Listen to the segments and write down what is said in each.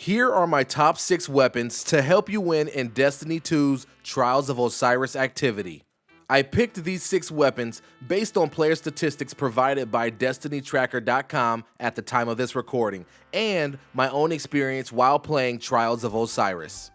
Here are my top 6 weapons to help you win in Destiny 2's Trials of Osiris activity. I picked these 6 weapons based on player statistics provided by DestinyTracker.com at the time of this recording, and my own experience while playing Trials of Osiris.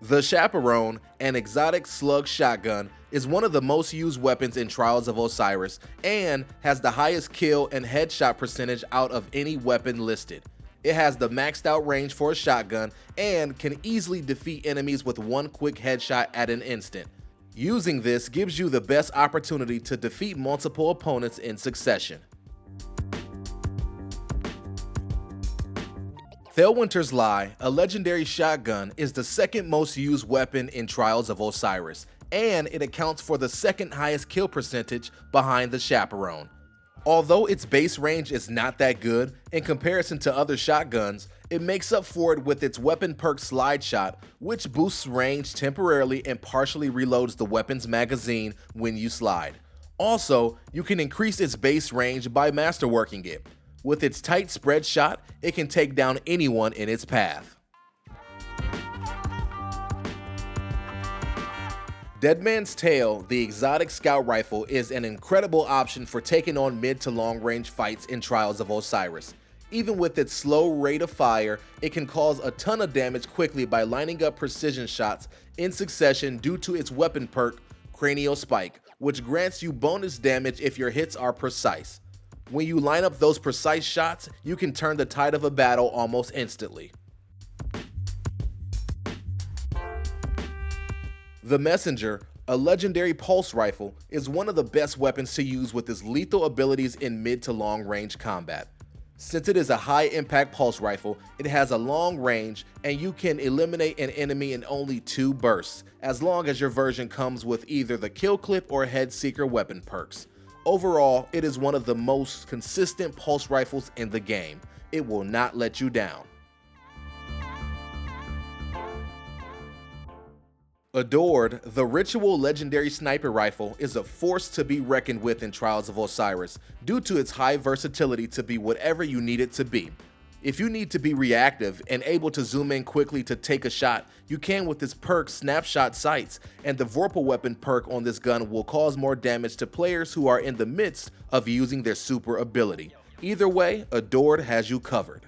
The Chaperone, an exotic slug shotgun, is one of the most used weapons in Trials of Osiris and has the highest kill and headshot percentage out of any weapon listed. It has the maxed out range for a shotgun and can easily defeat enemies with one quick headshot at an instant. Using this gives you the best opportunity to defeat multiple opponents in succession. Felwinter's Lie, a legendary shotgun, is the second most used weapon in Trials of Osiris, and it accounts for the second highest kill percentage behind the Chaperone. Although its base range is not that good in comparison to other shotguns, it makes up for it with its weapon perk Slide Shot, which boosts range temporarily and partially reloads the weapon's magazine when you slide. Also, you can increase its base range by masterworking it. With its tight spread shot, it can take down anyone in its path. Deadman's Tail, the exotic scout rifle, is an incredible option for taking on mid to long range fights in Trials of Osiris. Even with its slow rate of fire, it can cause a ton of damage quickly by lining up precision shots in succession due to its weapon perk, Cranial Spike, which grants you bonus damage if your hits are precise. When you line up those precise shots, you can turn the tide of a battle almost instantly. The Messenger, a legendary pulse rifle, is one of the best weapons to use with its lethal abilities in mid to long range combat. Since it is a high impact pulse rifle, it has a long range and you can eliminate an enemy in only 2 bursts, as long as your version comes with either the kill clip or head seeker weapon perks. Overall, it is one of the most consistent pulse rifles in the game. It will not let you down. Adored, the ritual legendary sniper rifle is a force to be reckoned with in Trials of Osiris due to its high versatility to be whatever you need it to be. If you need to be reactive and able to zoom in quickly to take a shot, you can with this perk Snapshot Sights, and the Vorpal weapon perk on this gun will cause more damage to players who are in the midst of using their super ability. Either way, Adored has you covered.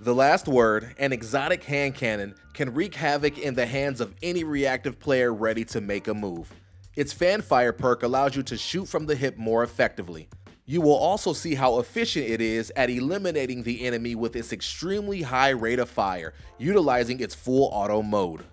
The Last Word, an exotic hand cannon, can wreak havoc in the hands of any reactive player ready to make a move. Its Fanfire perk allows you to shoot from the hip more effectively. You will also see how efficient it is at eliminating the enemy with its extremely high rate of fire, utilizing its full auto mode.